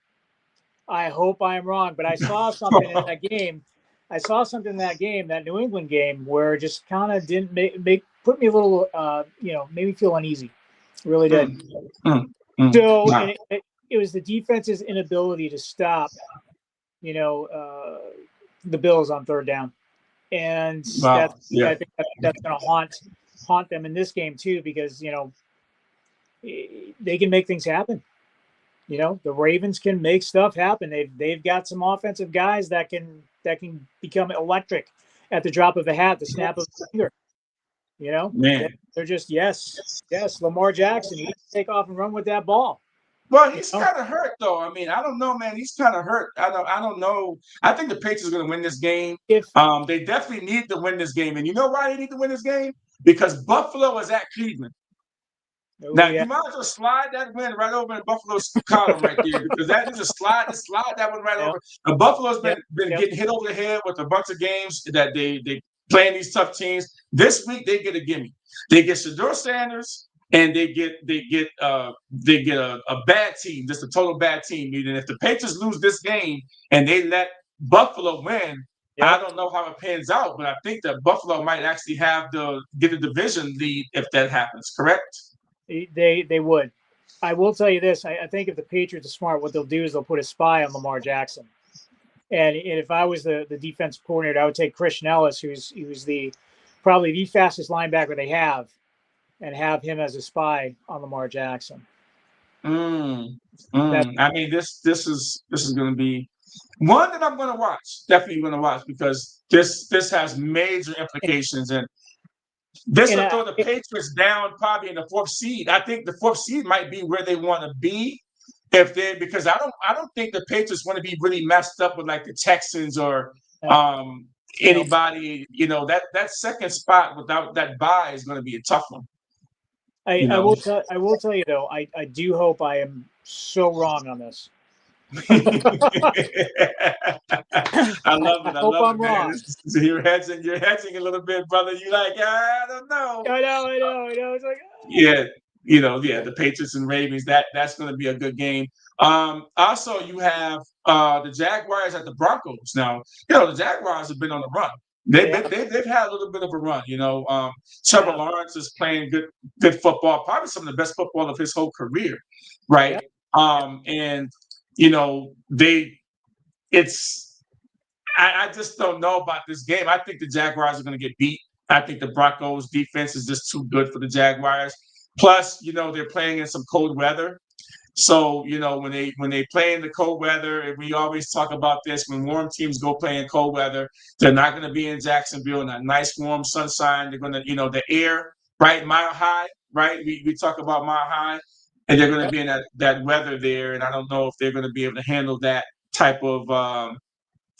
I hope I am wrong, but I saw something in that game. That New England game, where it just kind of didn't put me a little, made me feel uneasy. It really did. So wow. and it was the defense's inability to stop, the Bills on third down, and I think that's going to haunt them in this game too, because they can make things happen. The Ravens can make stuff happen. They've got some offensive guys that can become electric at the drop of a hat, the snap of a finger. Man. They're just yes. Lamar Jackson, he can take off and run with that ball. Well, he's kind of hurt though. I mean, I don't know, man. He's kind of hurt. I don't know. I think the Patriots are going to win this game. They definitely need to win this game, and you know why they need to win this game? Because Buffalo is at Cleveland. Now you might as well slide that win right over in Buffalo's column right there, because that is slide that one right over. And Buffalo's been getting hit over the head with a bunch of games that they playing these tough teams. This week they get a gimme. They get Shedeur Sanders, and they get a bad team, just a total bad team. And if the Patriots lose this game and they let Buffalo win, I don't know how it pans out, but I think that Buffalo might actually get a division lead if that happens. Correct? They would. I will tell you this. I think if the Patriots are smart, what they'll do is they'll put a spy on Lamar Jackson. And if I was the defense coordinator, I would take Christian Ellis, who's probably the fastest linebacker they have, and have him as a spy on Lamar Jackson. I mean, this is going to be one that I'm going to watch. Definitely going to watch, because this has major implications, and this will throw the Patriots down probably in the 4th seed. I think the 4th seed might be where they want to be, because I don't think the Patriots want to be really messed up with like the Texans or anybody. That second spot without that bye is going to be a tough one. I will tell you though, I do hope I am so wrong on this. I love it. I I hope love I'm it, man. wrong. You're hedging a little bit, brother. You like, I don't know. I know. It's like, Yeah, the Patriots and Ravens. That's going to be a good game. Also, you have the Jaguars at the Broncos. Now, the Jaguars have been on the run. yeah, They've had a little bit of a run. Trevor yeah, Lawrence is playing good football, probably some of the best football of his whole career, right? yeah, And they it's I just don't know about this game. I think the Jaguars are going to get beat. I think the Broncos defense is just too good for the Jaguars. Plus, they're playing in some cold weather. So, when they play in the cold weather, and we always talk about this, when warm teams go play in cold weather, they're not going to be in Jacksonville in that nice warm sunshine. They're going to, the air, right, mile high, right? We talk about mile high, and they're going to be in that weather there. And I don't know if they're going to be able to handle that type of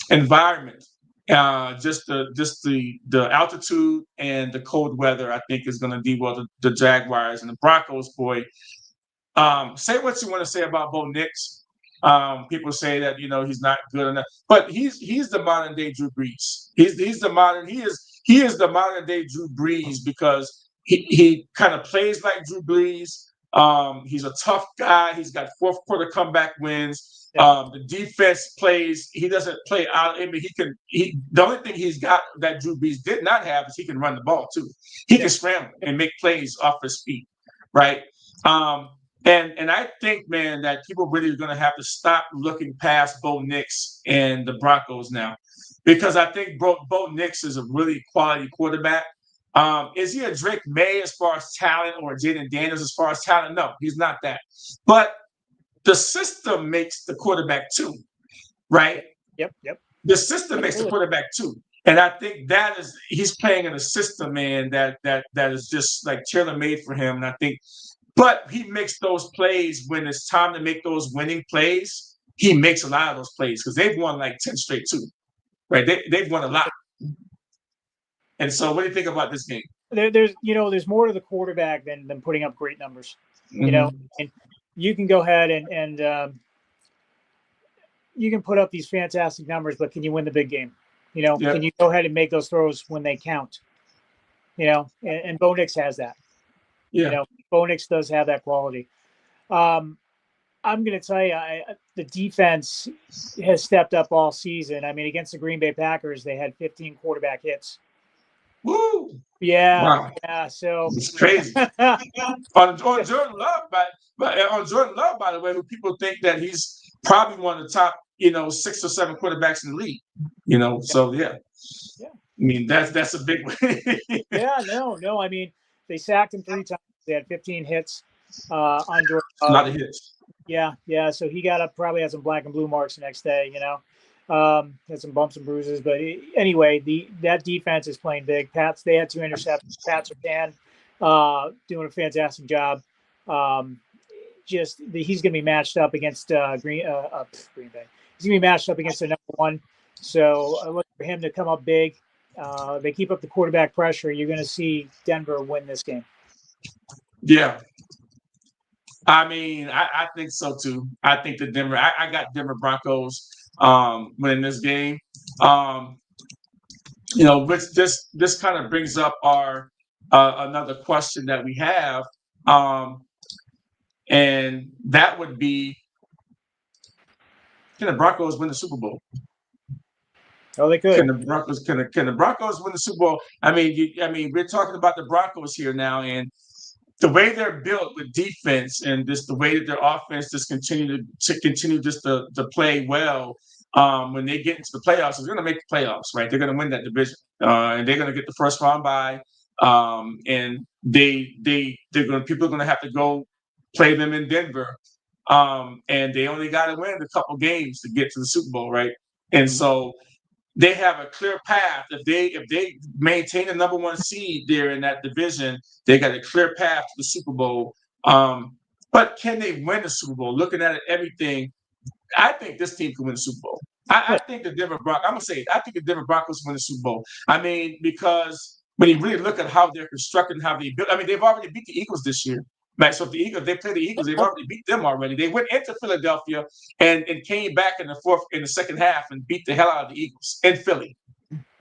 environment. Just the altitude and the cold weather, I think, is going to derail the Jaguars and the Broncos. Boy, say what you want to say about Bo Nix. People say that he's not good enough, but he's the modern day Drew Brees. He is the modern day Drew Brees because he kind of plays like Drew Brees. He's a tough guy. He's got fourth quarter comeback wins. The defense plays. He doesn't play out. I mean, the only thing he's got that Drew Brees did not have is he can run the ball too. He can scramble and make plays off his feet, right? And I think, man, that people really are going to have to stop looking past Bo Nix and the Broncos now, because I think Bo Nix is a really quality quarterback. Is he a Drake May as far as talent, or Jaden Daniels as far as talent? No, he's not that. But the system makes the quarterback too, right? Yep. The system makes the quarterback too. And I think he's playing in a system, man, that is just like tailor made for him. And I think, but he makes those plays when it's time to make those winning plays. He makes a lot of those plays because they've won like 10 straight too, right? They've won a lot. And so, what do you think about this game? There's more to the quarterback than putting up great numbers. Mm-hmm. And you can go ahead and you can put up these fantastic numbers, but can you win the big game? Can you go ahead and make those throws when they count? And Bo Nix has that. Yeah. Bo Nix does have that quality. I'm going to tell you, the defense has stepped up all season. I mean, against the Green Bay Packers, they had 15 quarterback hits. Woo! Yeah. Wow. Yeah. So it's crazy. on Jordan Love, on Jordan Love, by the way, who people think that he's probably one of the top, 6 or 7 quarterbacks in the league. So yeah. I mean, that's a big one. Yeah. No. I mean, they sacked him 3 times. They had 15 hits on Jordan Love. A lot of hits. Yeah. So he got up, probably had some black and blue marks the next day. Had some bumps and bruises, but anyway, that defense is playing big. They had 2 interceptions. Pat Surtain doing a fantastic job. He's going to be matched up against Green Bay. He's going to be matched up against the number 1. So I look for him to come up big. They keep up the quarterback pressure. You're going to see Denver win this game. Yeah. I mean, I think so too. I think that Denver. I got Denver Broncos winning this game. Which this kind of brings up our another question that we have, and that would be, can the Broncos win the Super Bowl? Oh, they could. Can the Broncos win the Super Bowl? I mean, we're talking about the Broncos here now, and the way they're built with defense and just the way that their offense just continue to play well. When they get into the playoffs, they're going to make the playoffs, right? They're going to win that division, and they're going to get the first round bye. And people are going to have to go play them in Denver, and they only got to win a couple games to get to the Super Bowl, right? And so they have a clear path. If they maintain the number 1 seed there in that division, they got a clear path to the Super Bowl. But can they win the Super Bowl? Looking at it, everything, I think this team can win the Super Bowl. I think the Denver Broncos. I'm gonna say it. I think the Denver Broncos win the Super Bowl. I mean, because when you really look at how they're constructed and how they built, I mean, they've already beat the Eagles this year. Right. So if the Eagles, they play the Eagles, they've already beat them already. They went into Philadelphia and came back in the second half and beat the hell out of the Eagles in Philly.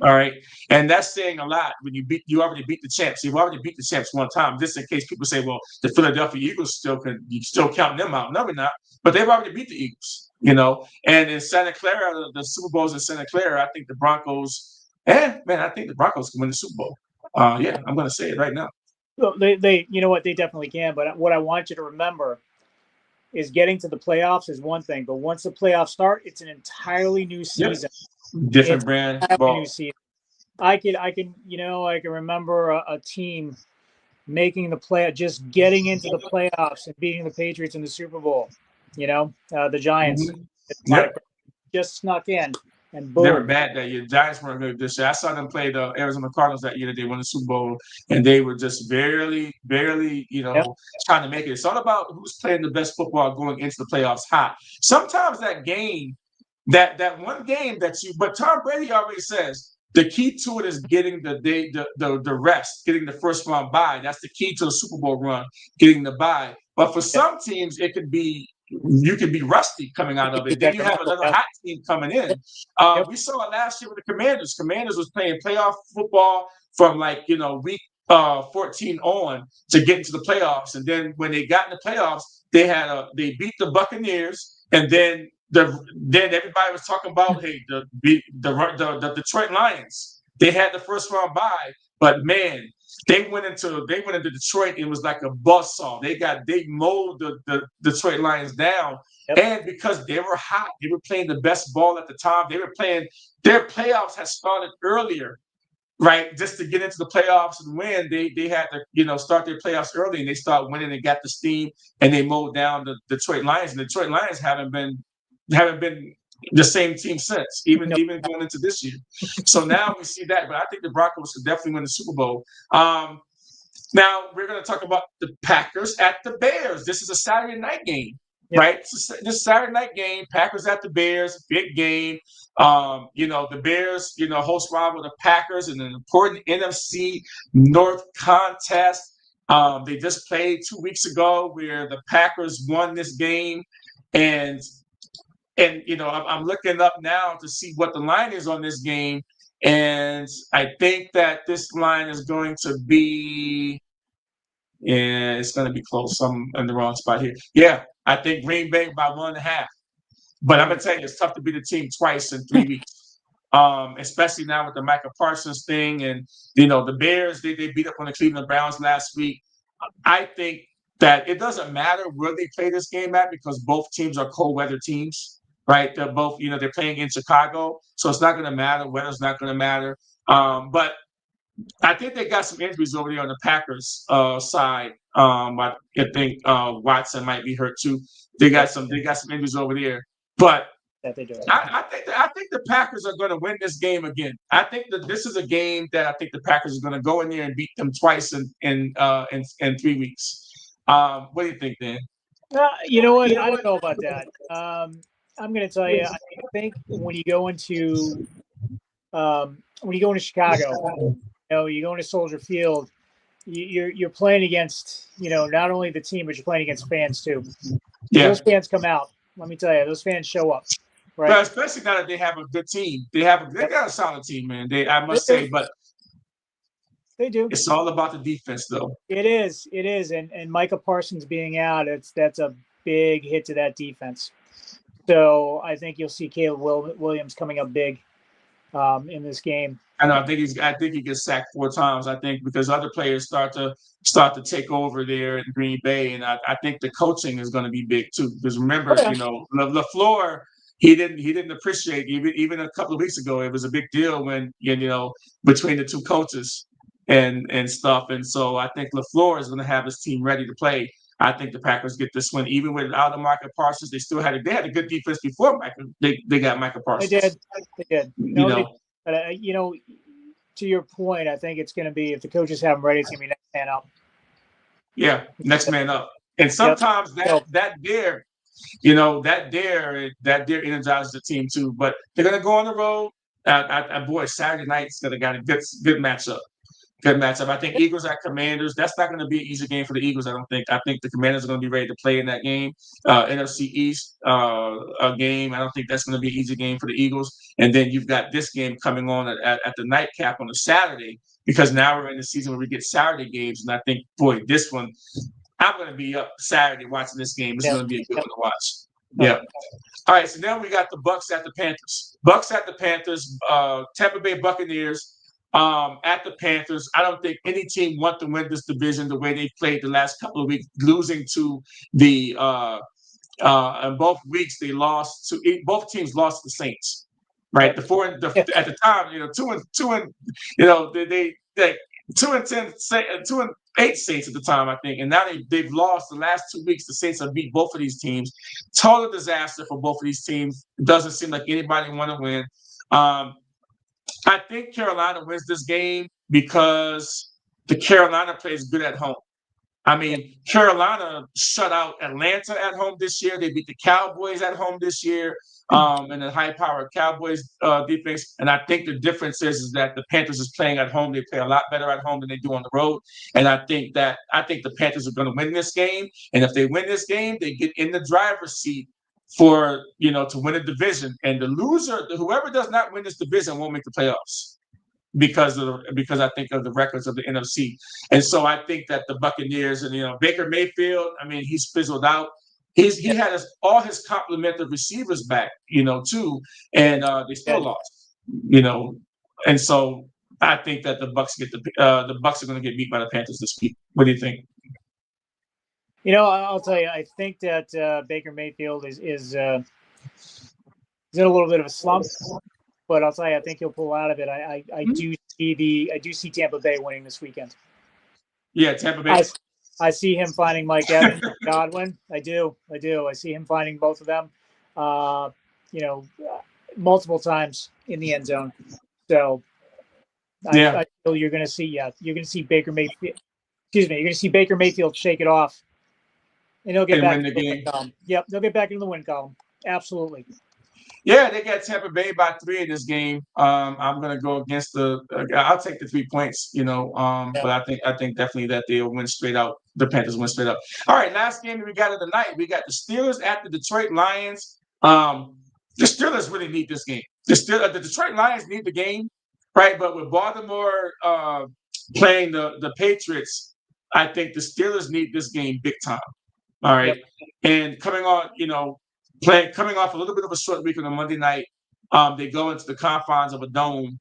All right. And that's saying a lot when you already beat the champs. You've already beat the champs one time. Just in case people say, well, the Philadelphia Eagles you still counting them out. No, we're not. But they've already beat the Eagles, And in Santa Clara, the Super Bowl's in Santa Clara, I think the Broncos, I think the Broncos can win the Super Bowl. Yeah, I'm gonna say it right now. Well, they you know what, they definitely can. But what I want you to remember is getting to the playoffs is one thing, but once the playoffs start, it's an entirely new season. Different brand ball. New season. I can remember a team making the just getting into the playoffs and beating the Patriots in the Super Bowl. The Giants just snuck in. And boom. They were bad that year. Giants weren't good this year. I saw them play the Arizona Cardinals that year that they won the Super Bowl, and they were just barely, trying to make it. It's all about who's playing the best football going into the playoffs hot. Sometimes that game, that one game but Tom Brady already says the key to it is getting the rest, getting the first round bye. That's the key to the Super Bowl run, getting the bye. But for some teams, it could be. You can be rusty coming out of it. Then you have another hot team coming in. We saw it last year with the Commanders. Commanders was playing playoff football from week 14 on to get into the playoffs. And then when they got in the playoffs, they beat the Buccaneers, and then everybody was talking about the Detroit Lions. They had the first round bye, but man. They went into Detroit. It was like a buzzsaw. They mowed the Detroit Lions down, and because they were hot, they were playing the best ball at the time. They were playing. Their playoffs had started earlier, right? Just to get into the playoffs and win, they had to start their playoffs early, and they started winning and got the steam, and they mowed down the Detroit Lions. And the Detroit Lions haven't been the same team since, even going into this year. So now we see that, but I think the Broncos could definitely win the Super Bowl. Now we're going to talk about the Packers at the Bears. This is a Saturday night game, right? This Saturday night game, Packers at the Bears, big game. The Bears, host rival the Packers in an important NFC North contest. They just played 2 weeks ago where the Packers won this game, and I'm looking up now to see what the line is on this game, and I think that this line is going to be, it's going to be close. I'm in the wrong spot here. Yeah, I think Green Bay by 1.5. But I'm going to tell you, it's tough to beat a team twice in 3 weeks, especially now with the Micah Parsons thing. And, the Bears, they beat up on the Cleveland Browns last week. I think that it doesn't matter where they play this game at because both teams are cold weather teams. Right, they're both, they're playing in Chicago, so it's not going to matter. Weather's not going to matter. But I think they got some injuries over there on the Packers side. I think Watson might be hurt too. They got some injuries over there. But I think the Packers are going to win this game again. I think that this is a game that I think the Packers are going to go in there and beat them twice in 3 weeks. What do you think, Dan? You know what? I don't know about that. I'm going to tell you. I think when you go into Chicago, you go into Soldier Field, you're playing against not only the team, but you're playing against fans too. Yeah. Those fans come out. Let me tell you, those fans show up. Right. But especially now that they have a good team, they got a solid team, man. I must say, but they do. It's all about the defense, though. It is, and Micah Parsons being out, that's a big hit to that defense. So I think you'll see Caleb Williams coming up big in this game. I know. I think he gets sacked 4 times. I think because other players start to take over there in Green Bay, and I think the coaching is going to be big too. Because remember, LaFleur, he didn't appreciate even a couple of weeks ago. It was a big deal when between the two coaches and stuff. And so I think LaFleur is going to have his team ready to play. I think the Packers get this win, even without Micah Parsons. They had a good defense before they got Micah Parsons. They did. To your point, I think it's going to be if the coaches have them ready, it's going to be next man up. Yeah, next man up. And sometimes that dare energizes the team too. But they're going to go on the road. Boy, Saturday night's going to got a good matchup. Good matchup. I think Eagles at Commanders. That's not going to be an easy game for the Eagles. I don't think. I think the Commanders are going to be ready to play in that game. NFC East a game. I don't think that's going to be an easy game for the Eagles. And then you've got this game coming on at the nightcap on a Saturday, because now we're in the season where we get Saturday games. And I think, boy, this one, I'm going to be up Saturday watching this game. This is going to be a good one to watch. Yeah. All right. So then we got the Bucks at the Panthers. Bucks at the Panthers. Tampa Bay Buccaneers. At the Panthers. I don't think any team want to win this division the way they played the last couple of weeks, losing to the in both weeks they lost to both teams lost to the Saints, right? At the time, 2-2, they 2-10, 2-8 Saints at the time, I think, and now they've lost the last 2 weeks. The Saints have beat both of these teams. Total disaster for both of these teams. It doesn't seem like anybody want to win. I think Carolina wins this game because the Carolina plays good at home. I mean, Carolina shut out Atlanta at home this year. They beat the Cowboys at home this year, and the high-powered Cowboys defense. And I think the difference is that the Panthers is playing at home. They play a lot better at home than they do on the road. And I think the Panthers are going to win this game. And if they win this game, they get in the driver's seat for to win a division. And the loser, whoever does not win this division, won't make the playoffs. Because I think of the records of the NFC. And so I think that the Buccaneers and Baker Mayfield, I mean, he's fizzled out. He had all his complementary receivers back, too, and they still lost, And so I think that the Bucks the Bucks are going to get beat by the Panthers this week. What do you think? I'll tell you, I think that Baker Mayfield is in a little bit of a slump. But I'll tell you, I think he'll pull out of it. I do see Tampa Bay winning this weekend. Yeah, Tampa Bay. I see him finding Mike Evans, Godwin. I do. I see him finding both of them. Multiple times in the end zone. So I feel you're going to see Baker Mayfield. Excuse me, you're going to see Baker Mayfield shake it off, and he'll get back into the win column. Yep, they'll get back into the win column. Absolutely. Yeah, they got Tampa Bay by 3 in this game. I'm going to go against I'll take the 3 points, but I think definitely that they'll win straight out. The Panthers win straight up. All right, last game that we got of the night, we got the Steelers at the Detroit Lions. The Steelers really need this game. The Detroit Lions need the game, right? But with Baltimore playing the Patriots, I think the Steelers need this game big time. All right, and coming off a little bit of a short week on a Monday night, they go into the confines of a dome.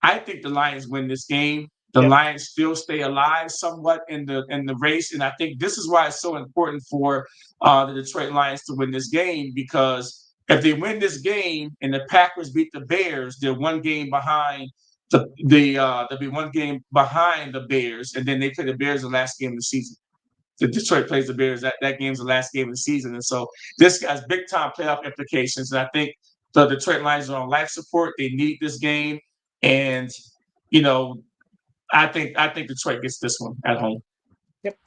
I think the Lions win this game. The Lions still stay alive somewhat in the race, and I think this is why it's so important for the Detroit Lions to win this game, because if they win this game and the Packers beat the Bears, they're 1 game behind they'll be 1 game behind the Bears, and then they play the Bears the last game of the season. The Detroit plays the Bears. That game's the last game of the season. And so this has big-time playoff implications. And I think the Detroit Lions are on life support. They need this game. And, I think Detroit gets this one at home. Yep.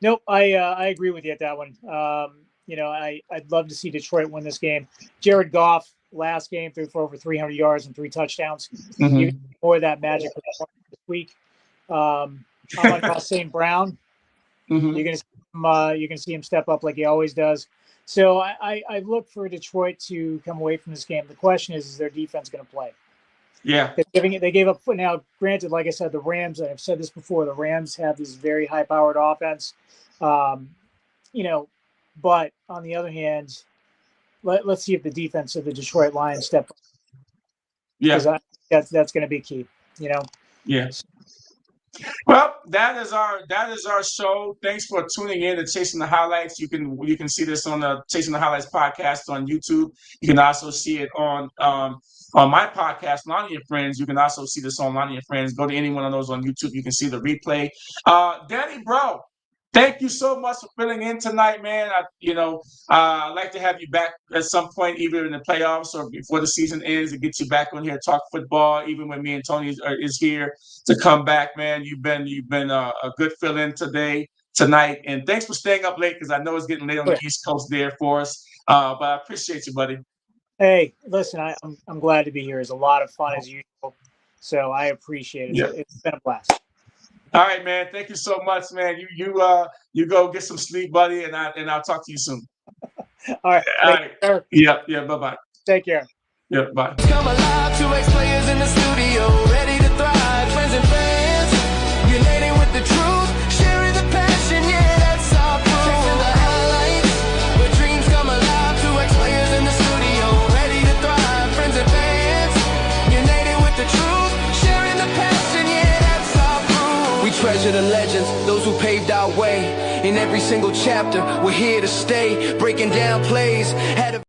Nope, I agree with you at that one. I'd love to see Detroit win this game. Jared Goff, last game, threw for over 300 yards and 3 touchdowns. Mm-hmm. You can more of that magic this week. I'm on St. Brown. Mm-hmm. You're gonna see him step up like he always does. So I look for Detroit to come away from this game. The question is their defense going to play? Yeah, they gave up. Now, granted, like I said, the Rams. I've said this before. The Rams have this very high-powered offense. But on the other hand, let's see if the defense of the Detroit Lions step up. Yeah, that's going to be key. Yeah. Well, that is our show. Thanks for tuning in to Chasing the Highlights. You can see this on the Chasing the Highlights podcast on YouTube. You can also see it on my podcast, Lonnie and Friends. You can also see this on Lonnie and Friends. Go to any one of those on YouTube. You can see the replay. Danny Breault, thank you so much for filling in tonight, man. I'd like to have you back at some point, either in the playoffs or before the season ends, to get you back on here, talk football. Even when me and Tony is here to come back, man. You've been a good fill-in tonight, and thanks for staying up late, because I know it's getting late on the East Coast there for us. But I appreciate you, buddy. Hey, listen, I'm glad to be here. It's a lot of fun as usual, so I appreciate it. Yeah. It's been a blast. All right, man. Thank you so much, man. You go get some sleep, buddy, and I'll talk to you soon. All right. All Thank right. you, sir. Yeah. Bye bye. Take care. Yeah. Bye. Come alive, two ex-players in the studio, ready to thrive, friends and fans, uniting with the truth, sharing the passion, yeah, that's our proof. Chasing the highlights, where dreams come alive, two ex-players in the studio, ready to thrive, friends and fans, united with the truth, sharing the passion, yeah, that's our proof. We treasure the legends, those who paved our way, in every single chapter, we're here to stay, breaking down plays, had a